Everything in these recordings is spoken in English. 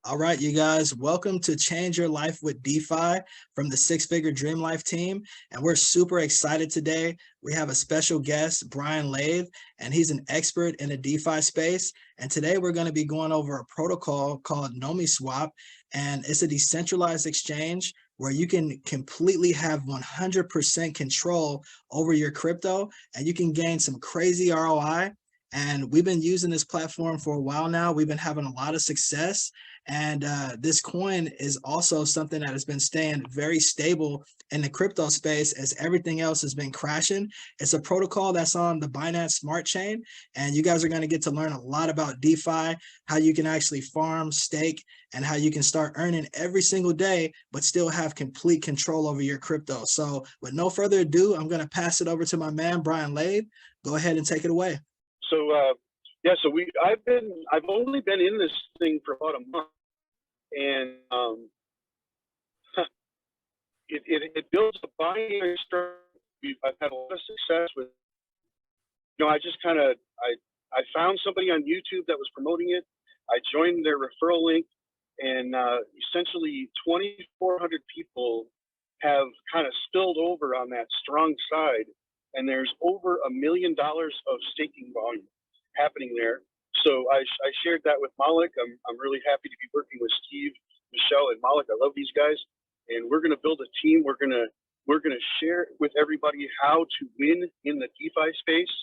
All right, you guys, welcome to Change Your Life with DeFi from the Six Figure Dream Life team. And we're super excited today. We have a special guest, Brian Lathe, and he's an expert in the DeFi space. And today we're going to be going over a protocol called Nomiswap. And it's a decentralized exchange where you can completely have 100% control over your crypto and you can gain some crazy ROI. And we've been using this platform for a while now. We've been having a lot of success. And this coin is also something that has been staying very stable in the crypto space as everything else has been crashing. It's a protocol that's on the Binance Smart Chain. And you guys are going to get to learn a lot about DeFi, how you can actually farm, stake, and how you can start earning every single day, but still have complete control over your crypto. So with no further ado, I'm going to pass it over to my man, Brian Lathe. Go ahead and take it away. So I've only been in this thing for about a month, and it builds a binary structure. I've had a lot of success with. I just I found somebody on YouTube that was promoting it. I joined their referral link, and essentially 2,400 people have kind of spilled over on that strong side. And there's over $1 million of staking volume happening there. So I shared that with Malik. I'm really happy to be working with Steve, Michelle, and Malik. I love these guys, and we're going to build a team. We're going to share with everybody how to win in the DeFi space.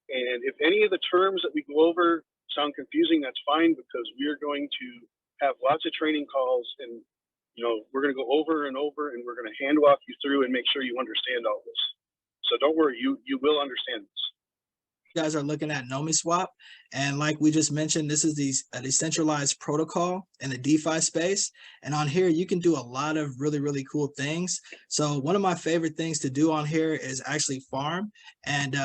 And if any of the terms that we go over sound confusing, that's fine, because we are going to have lots of training calls, and we're going to go over and over, and we're going to hand walk you through and make sure you understand all this. So don't worry, you will understand this. You guys are looking at Nomiswap, and like we just mentioned, this is a decentralized protocol in the DeFi space. And on here, you can do a lot of really cool things. So one of my favorite things to do on here is actually farm. And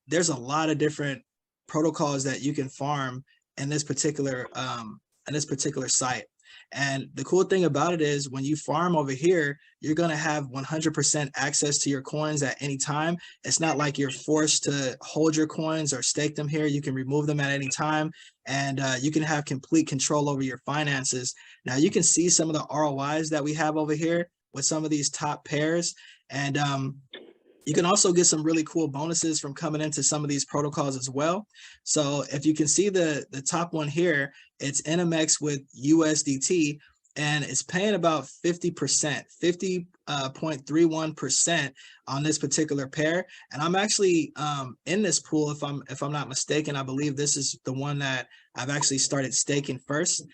there's a lot of different protocols that you can farm in this particular site. And the cool thing about it is when you farm over here, you're going to have 100% access to your coins at any time. It's not like you're forced to hold your coins or stake them here. You can remove them at any time, and you can have complete control over your finances. Now you can see some of the ROIs that we have over here with some of these top pairs. And you can also get some really cool bonuses from coming into some of these protocols as well. So if you can see the top one here, it's NMX with USDT, and it's paying about 50%, 50.31% on this particular pair. And I'm actually in this pool, if I'm not mistaken. I believe this is the one that I've actually started staking first.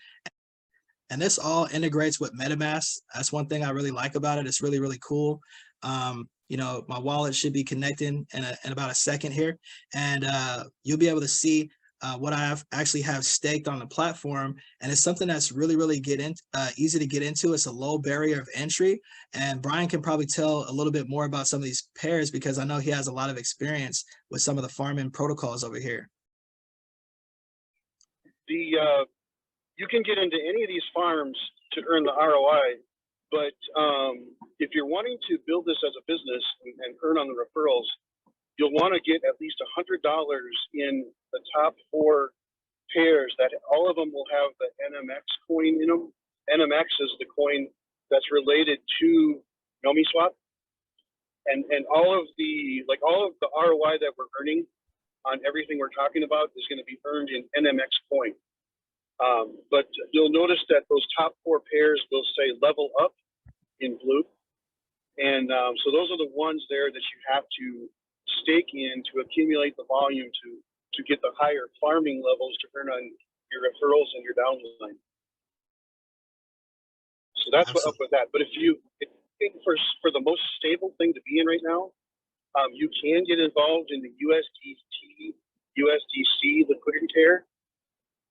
And this all integrates with MetaMask. That's one thing I really like about it. It's really cool. My wallet should be connecting in about a second here, and you'll be able to see what I actually have staked on the platform. And it's something that's really easy to get into. It's a low barrier of entry, and Brian can probably tell a little bit more about some of these pairs because I know he has a lot of experience with some of the farming protocols over here. You can get into any of these farms to earn the ROI. But if you're wanting to build this as a business and earn on the referrals, you'll want to get at least $100 in the top 4 pairs. That all of them will have the NMX coin in them. NMX is the coin that's related to Nomiswap, and all of the ROI that we're earning on everything we're talking about is going to be earned in NMX coin. But you'll notice that those top 4 pairs will say level up in blue. And so those are the ones there that you have to stake in to accumulate the volume to get the higher farming levels to earn on your referrals and your downline. So that's what's up with that. But if you think for the most stable thing to be in right now, you can get involved in the USDC liquidity pair.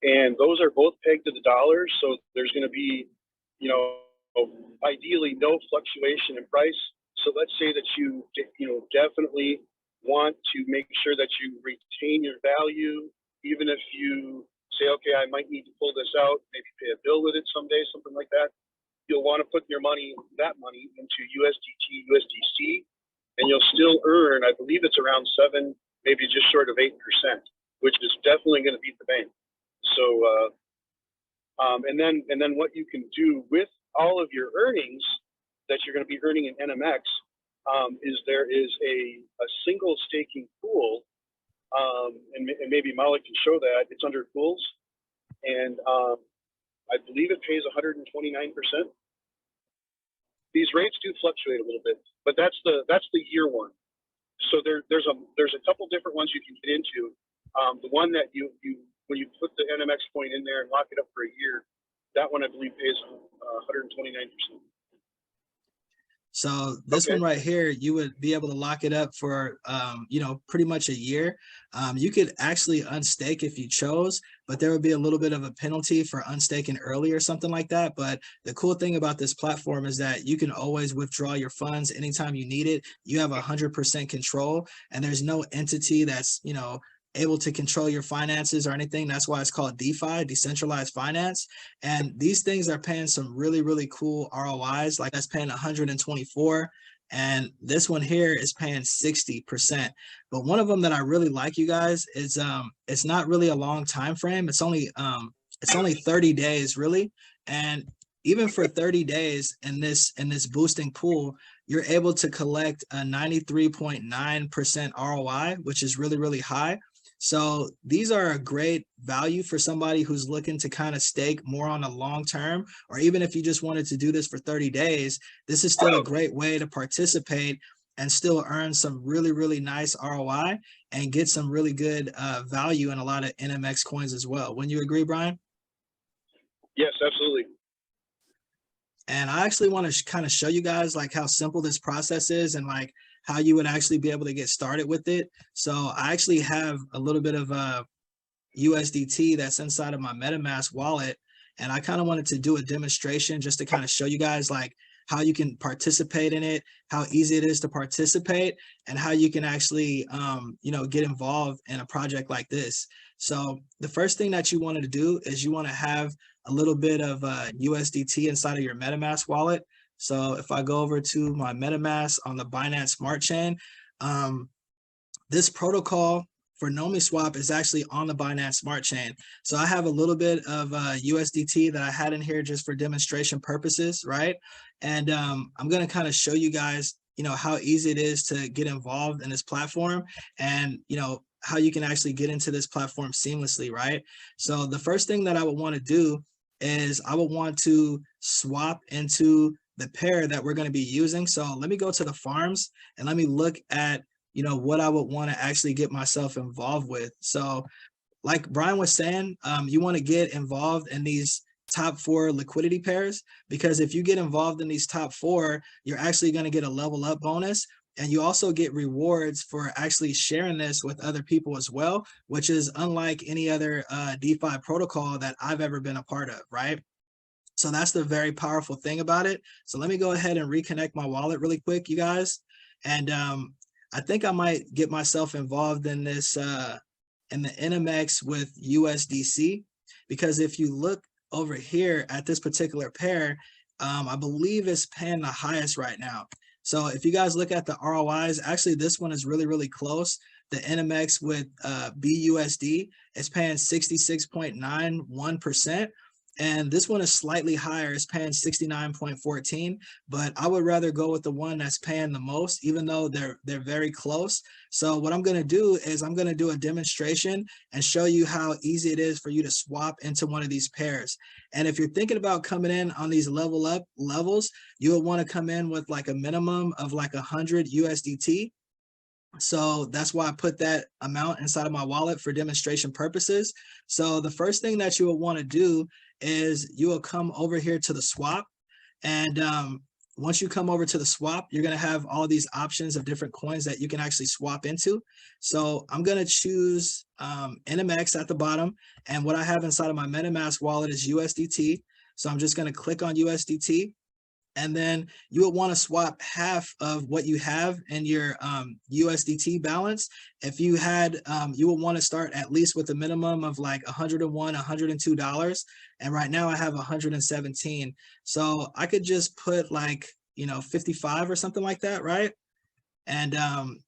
And those are both pegged to the dollar, so there's going to be, ideally no fluctuation in price. So let's say that you definitely want to make sure that you retain your value, even if you say, okay, I might need to pull this out, maybe pay a bill with it someday, something like that. You'll want to put that money into USDT, USDC, and you'll still earn, I believe it's around 7, maybe just short of 8%, which is definitely going to beat the bank. So And then what you can do with all of your earnings that you're going to be earning in NMX is there is a single staking pool, and maybe Malik can show that. It's under pools, and I believe it pays 129%. These rates do fluctuate a little bit, but that's the year one. So there's a couple different ones you can get into. The one that you when you put the NMX coin in there and lock it up for a year, that one I believe pays 129%. So this one right here, you would be able to lock it up for, you know, pretty much a year. You could actually unstake if you chose, but there would be a little bit of a penalty for unstaking early or something like that. But the cool thing about this platform is that you can always withdraw your funds anytime you need it. You have 100% control, and there's no entity that's, you know, able to control your finances or anything. That's why it's called DeFi, decentralized finance. And these things are paying some really, really cool ROIs. Like that's paying 124. And this one here is paying 60%. But one of them that I really like, you guys, is it's not really a long time frame. It's only 30 days, really. And even for 30 days in this boosting pool, you're able to collect a 93.9% ROI, which is really, really high. So these are a great value for somebody who's looking to kind of stake more on a long term, or even if you just wanted to do this for 30 days, this is still a great way to participate and still earn some really, really nice ROI and get some really good value in a lot of NMX coins as well. Wouldn't you agree, Brian? Yes, absolutely. And I actually want to kind of show you guys like how simple this process is and like how you would actually be able to get started with it. So I actually have a little bit of USDT that's inside of my MetaMask wallet. And I kind of wanted to do a demonstration just to kind of show you guys like how you can participate in it, how easy it is to participate, and how you can actually, you know, get involved in a project like this. So the first thing that you wanted to do is you want to have a little bit of USDT inside of your MetaMask wallet. So if I go over to my MetaMask on the Binance Smart Chain, this protocol for Nomiswap is actually on the Binance Smart Chain. So I have a little bit of USDT that I had in here just for demonstration purposes, right? And I'm going to kind of show you guys, you know, how easy it is to get involved in this platform and, you know, how you can actually get into this platform seamlessly, right? So the first thing that I would want to do is I would want to swap into the pair that we're going to be using. So let me go to the farms and let me look at, you know, what I would want to actually get myself involved with. So like Brian was saying, you want to get involved in these top 4 liquidity pairs, because if you get involved in these top 4, you're actually going to get a level up bonus. And you also get rewards for actually sharing this with other people as well, which is unlike any other DeFi protocol that I've ever been a part of, right? So that's the very powerful thing about it. So let me go ahead and reconnect my wallet really quick, you guys. And I think I might get myself involved in this, in the NMX with USDC, because if you look over here at this particular pair, I believe it's paying the highest right now. So if you guys look at the ROIs, actually this one is really, really close. The NMX with BUSD is paying 66.91%. And this one is slightly higher. It's paying 69.14, but I would rather go with the one that's paying the most, even though they're very close. So what I'm going to do is I'm going to do a demonstration and show you how easy it is for you to swap into one of these pairs. And if you're thinking about coming in on these level up levels, you would want to come in with like a minimum of like 100 USDT. So that's why I put that amount inside of my wallet for demonstration purposes. So the first thing that you will want to do is you will come over here to the swap. And once you come over to the swap, you're going to have all these options of different coins that you can actually swap into. So I'm going to choose NMX at the bottom. And what I have inside of my MetaMask wallet is USDT. So I'm just going to click on USDT. And then you would want to swap half of what you have in your USDT balance. If you had, you would want to start at least with a minimum of like $101, $102. And right now I have 117. So I could just put like, you know, 55 or something like that, right? And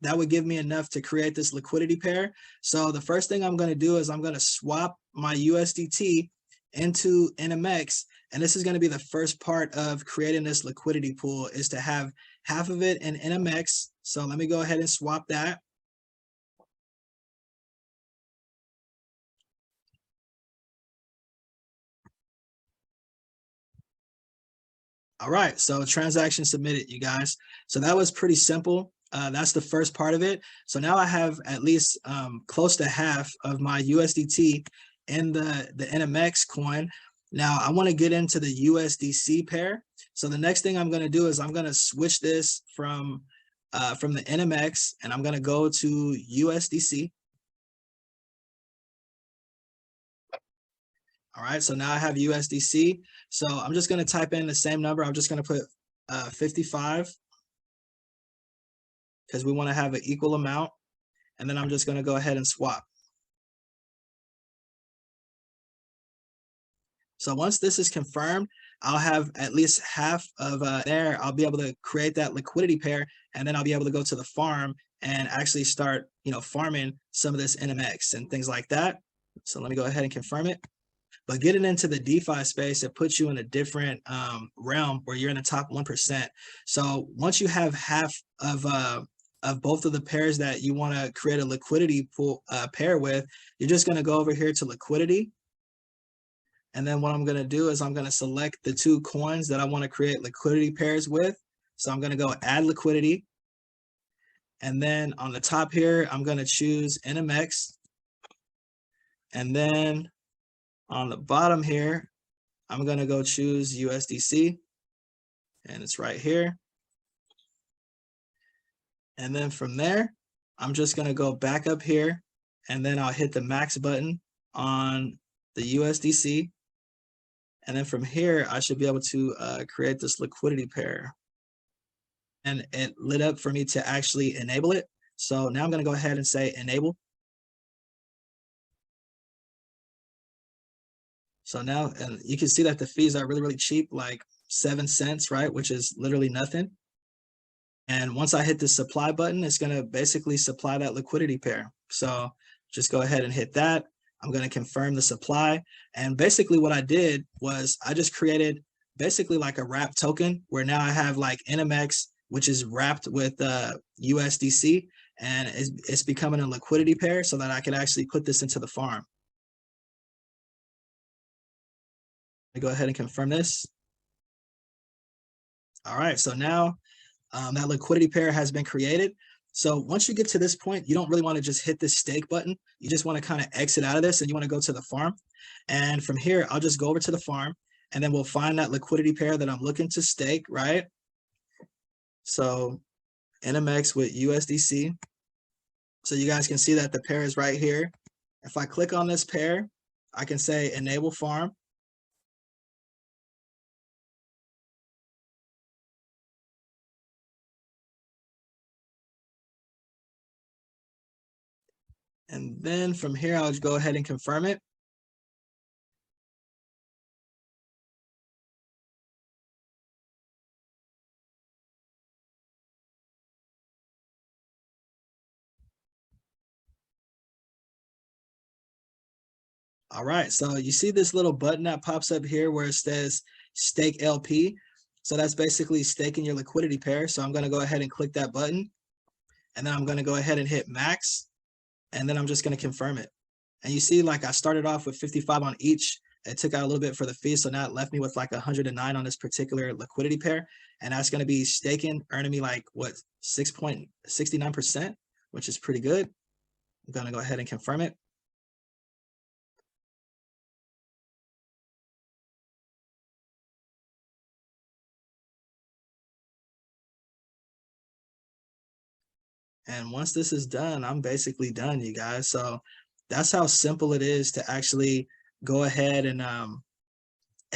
that would give me enough to create this liquidity pair. So the first thing I'm going to do is I'm going to swap my USDT into NMX. And this is going to be the first part of creating this liquidity pool, is to have half of it in NMX. So let me go ahead and swap that. All right, so transaction submitted, you guys. So that was pretty simple. That's the first part of it. So now I have at least close to half of my USDT in the NMX coin. Now I want to get into the USDC pair. So the next thing I'm going to do is I'm going to switch this from the NMX, and I'm going to go to USDC. All right, so now I have USDC. So I'm just going to type in the same number. I'm just going to put 55 because we want to have an equal amount. And then I'm just going to go ahead and swap. So once this is confirmed, I'll have at least half of there. I'll be able to create that liquidity pair, and then I'll be able to go to the farm and actually start, farming some of this NMX and things like that. So let me go ahead and confirm it. But getting into the DeFi space, it puts you in a different realm where you're in the top 1%. So once you have half of both of the pairs that you want to create a liquidity pool pair with, you're just going to go over here to liquidity. And then what I'm going to do is I'm going to select the two coins that I want to create liquidity pairs with. So I'm going to go add liquidity. And then on the top here, I'm going to choose NMX. And then on the bottom here, I'm going to go choose USDC. And it's right here. And then from there, I'm just going to go back up here, and then I'll hit the max button on the USDC. And then from here, I should be able to create this liquidity pair. And it lit up for me to actually enable it. So now I'm going to go ahead and say enable. So now, and you can see that the fees are really, really cheap, like 7 cents, right? Which is literally nothing. And once I hit the supply button, it's going to basically supply that liquidity pair. So just go ahead and hit that. I'm going to confirm the supply. And basically what I did was I just created basically like a wrap token, where now I have like NMX, which is wrapped with USDC, and it's becoming a liquidity pair so that I can actually put this into the farm. Let me go ahead and confirm this. All right, so now that liquidity pair has been created. So once you get to this point, you don't really want to just hit this stake button. You just want to kind of exit out of this, and you want to go to the farm. And from here, I'll just go over to the farm, and then we'll find that liquidity pair that I'm looking to stake, right? So NMX with USDC. So you guys can see that the pair is right here. If I click on this pair, I can say enable farm. And then from here, I'll just go ahead and confirm it. All right, so you see this little button that pops up here where it says stake LP. So that's basically staking your liquidity pair. So I'm going to go ahead and click that button, and then I'm going to go ahead and hit max, and then I'm just going to confirm it. And you see, like, I started off with 55 on each. It took out a little bit for the fee, so now it left me with like 109 on this particular liquidity pair, and that's going to be staking, earning me like what, 6.69%, which is pretty good. I'm going to go ahead and confirm it. And once this is done, I'm basically done, you guys. So that's how simple it is to actually go ahead and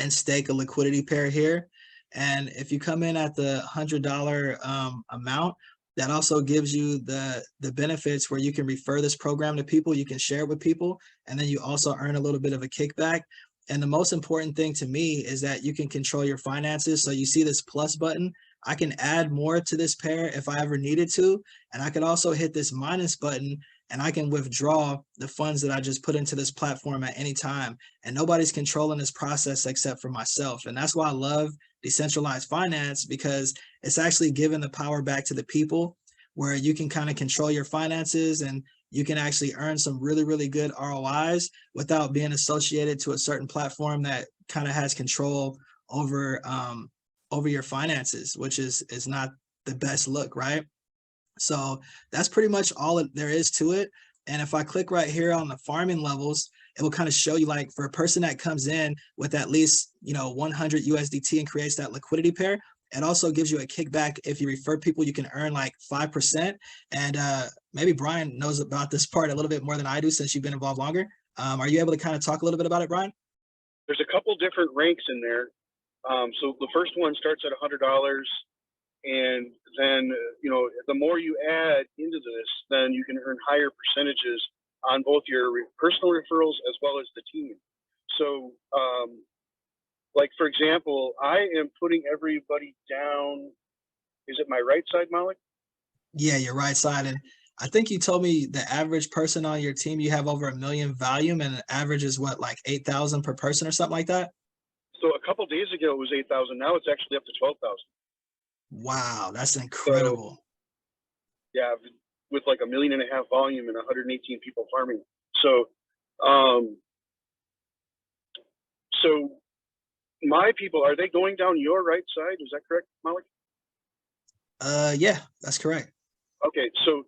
stake a liquidity pair here. And if you come in at the $100 amount, that also gives you the benefits where you can refer this program to people, you can share it with people, and then you also earn a little bit of a kickback. And the most important thing to me is that you can control your finances. So you see this plus button, I can add more to this pair if I ever needed to. And I could also hit this minus button and I can withdraw the funds that I just put into this platform at any time. And nobody's controlling this process except for myself. And that's why I love decentralized finance, because it's actually giving the power back to the people, where you can kind of control your finances and you can actually earn some really, really good ROIs without being associated to a certain platform that kind of has control over over your finances, which is not the best look, right? So that's pretty much all there is to it. And if I click right here on the farming levels, it will kind of show you, like, for a person that comes in with at least 100 USDT and creates that liquidity pair, it also gives you a kickback. If you refer people, you can earn like 5%. And maybe Brian knows about this part a little bit more than I do, since you've been involved longer. Are you able to kind of talk a little bit about it, Brian? There's a couple different ranks in there. So the first one starts at $100, and then the more you add into this, then you can earn higher percentages on both your personal referrals as well as the team. So like, for example, I am putting everybody down. Is it my right side, Malik? Yeah, your right side. And I think you told me the average person on your team, you have over 1 million volume, and the average is what, like 8,000 per person or something like that? So a couple days ago it was 8,000. Now it's actually up to 12,000. Wow, that's So incredible. yeah, with like 1.5 million volume and 118 people farming. So, so my people, are they going down your right side? Is that correct, Malik? Yeah, that's correct. Okay, so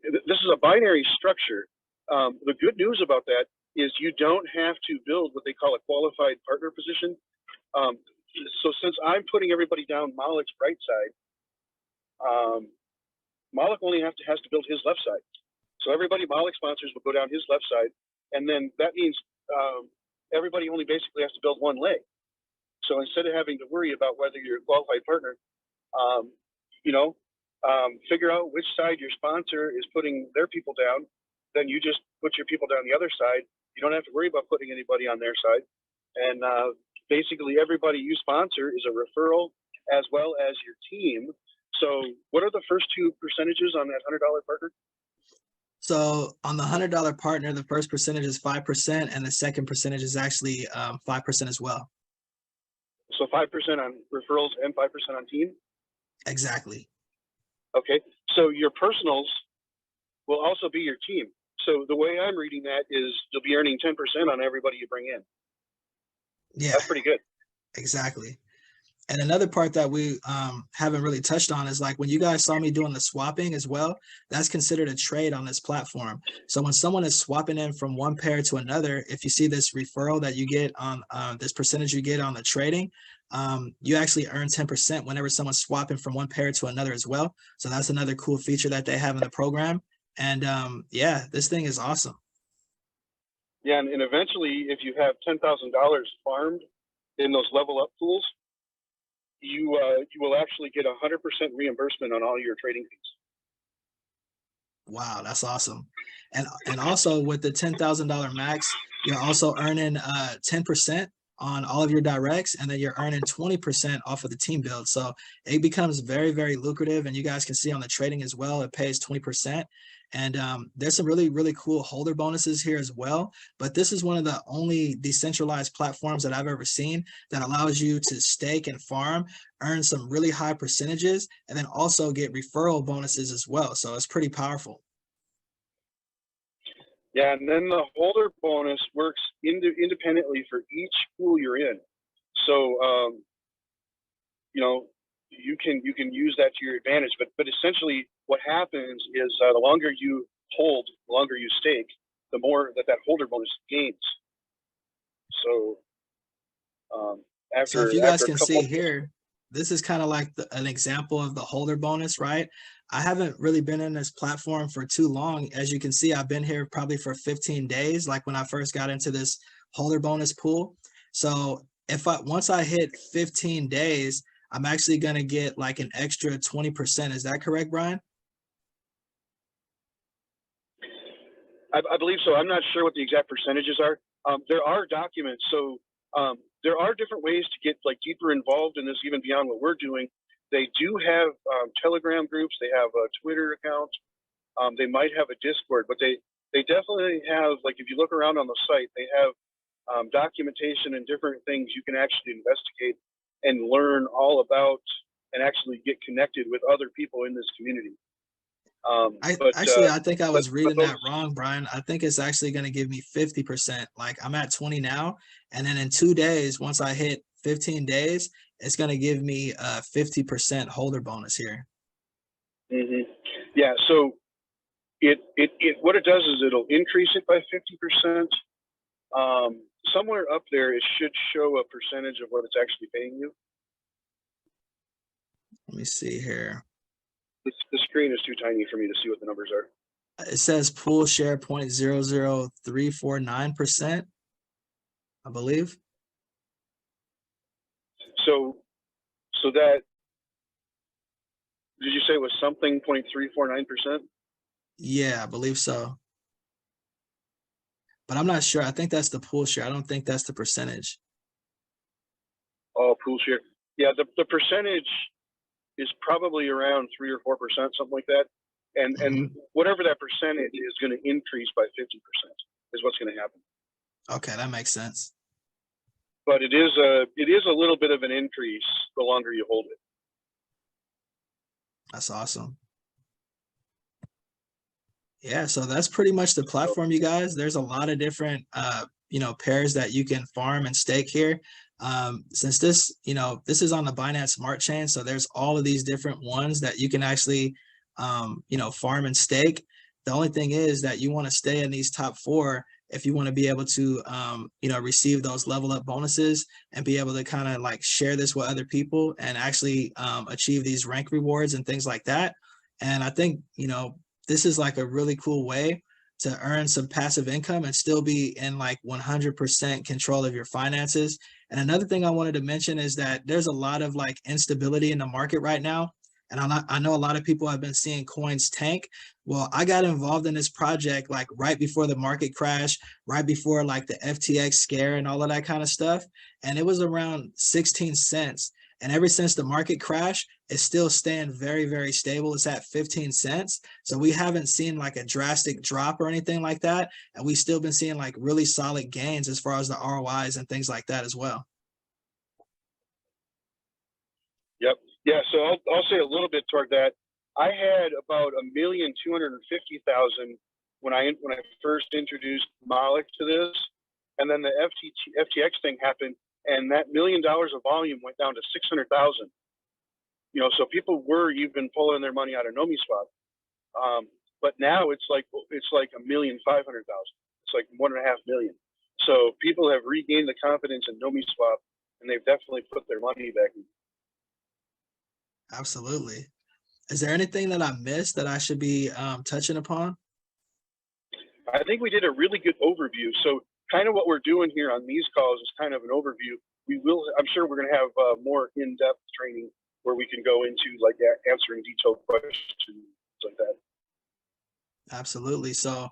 this is a binary structure. The good news about that is you don't have to build what they call a qualified partner position. So since I'm putting everybody down Malik's right side, Malik only has to build his left side. So everybody Malik sponsors will go down his left side, and then that means everybody only basically has to build one leg. So instead of having to worry about whether you're a qualified partner, figure out which side your sponsor is putting their people down, then you just put your people down the other side. You don't have to worry about putting anybody on their side. And basically everybody you sponsor is a referral as well as your team. So what are the first two percentages on that $100 partner? So on the $100 partner, the first percentage is 5%, and the second percentage is actually 5% as well. So 5% on referrals and 5% on team? Exactly. Okay, so your personals will also be your team. So the way I'm reading that is you'll be earning 10% on everybody you bring in. Yeah, that's pretty good. Exactly. And another part that we haven't really touched on is, like, when you guys saw me doing the swapping as well, that's considered a trade on this platform. So when someone is swapping in from one pair to another, if you see this referral that you get on this percentage you get on the trading, you actually earn 10% whenever someone's swapping from one pair to another as well. So that's another cool feature that they have in the program. And yeah, this thing is awesome. Yeah, and eventually, if you have $10,000 farmed in those level up pools, you will actually get 100% reimbursement on all your trading fees. Wow, that's awesome. And also with the $10,000 max, you're also earning 10% on all of your directs, and then you're earning 20% off of the team build. So it becomes very, very lucrative. And you guys can see on the trading as well, it pays 20%. And there's some really, really cool holder bonuses here as well. But this is one of the only decentralized platforms that I've ever seen that allows you to stake and farm, earn some really high percentages, and then also get referral bonuses as well. So it's pretty powerful. Yeah, and then the holder bonus works independently for each pool you're in. So you can use that to your advantage. But essentially, what happens is the longer you hold, the longer you stake, the more that holder bonus gains. So So if you guys can see here, this is kind of like an example of the holder bonus, right? I haven't really been in this platform for too long. As you can see, I've been here probably for 15 days, like when I first got into this holder bonus pool. So once I hit 15 days, I'm actually going to get like an extra 20%. Is that correct, Brian? I believe so. I'm not sure what the exact percentages are. There are documents. So there are different ways to get like deeper involved in this, even beyond what we're doing. They do have Telegram groups. They have a Twitter account. They might have a Discord, but they definitely have, like, if you look around on the site, they have documentation and different things you can actually investigate and learn all about and actually get connected with other people in this community. I think I was reading those, that wrong, Brian. I think it's actually going to give me 50%. Like I'm at 20 now, and then in 2 days, once I hit 15 days, it's going to give me a 50% holder bonus here. Yeah, so it what it does is it'll increase it by 50%. Somewhere up there, it should show a percentage of what it's actually paying you. Let me see here. The screen is too tiny for me to see what the numbers are. It says pool share 0.00349%, I believe. So that, did you say it was something 0.349%? Yeah, I believe so. But I'm not sure. I think that's the pool share. I don't think that's the percentage. Oh, pool share. Yeah, the percentage is probably around 3 or 4%, something like that. And whatever that percentage is going to increase by 50% is what's going to happen. Okay, that makes sense. But it is a little bit of an increase the longer you hold it. That's awesome. Yeah, so that's pretty much the platform, you guys. There's a lot of different pairs that you can farm and stake here. Since this is on the Binance Smart Chain, so there's all of these different ones that you can actually farm and stake. The only thing is that you want to stay in these top 4 if you want to be able to receive those level up bonuses and be able to kind of like share this with other people and actually achieve these rank rewards and things like that. And I think this is like a really cool way to earn some passive income and still be in like 100% control of your finances. And another thing I wanted to mention is that there's a lot of like instability in the market right now. And I know a lot of people have been seeing coins tank. Well, I got involved in this project like right before the market crash, right before like the FTX scare and all of that kind of stuff. And it was around 16 cents. And ever since the market crash, it's still staying very, very stable. It's at 15 cents. So we haven't seen like a drastic drop or anything like that. And we've still been seeing like really solid gains as far as the ROIs and things like that as well. Yep. Yeah. So I'll say a little bit toward that. I had about 1,250,000 when I first introduced Malik to this, and then the FTX thing happened, and that $1 million of volume went down to 600,000. So people were even pulling their money out of Nomiswap, but now it's like 1,500,000. It's like 1.5 million. So people have regained the confidence in Nomiswap, and they've definitely put their money back in. Absolutely. Is there anything that I missed that I should be touching upon? I think we did a really good overview. So kind of what we're doing here on these calls is kind of an overview. I'm sure we're going to have more in-depth training where we can go into like answering detailed questions like that. Absolutely. So,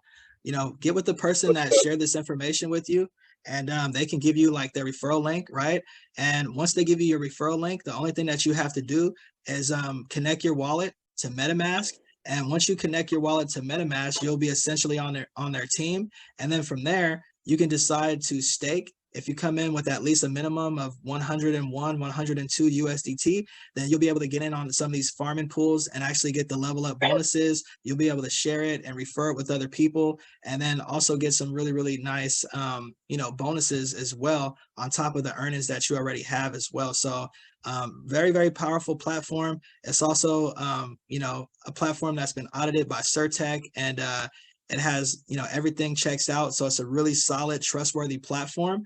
get with the person that shared this information with you, and they can give you like their referral link, right? And once they give you your referral link, the only thing that you have to do is connect your wallet to MetaMask. And once you connect your wallet to MetaMask, you'll be essentially on their team. And then from there, you can decide to stake. If you come in with at least a minimum of 101, 102 USDT, then you'll be able to get in on some of these farming pools and actually get the level up bonuses. You'll be able to share it and refer it with other people, and then also get some really, really nice, bonuses as well on top of the earnings that you already have as well. So very, very powerful platform. It's also, a platform that's been audited by Certec, and it has, everything checks out. So it's a really solid, trustworthy platform.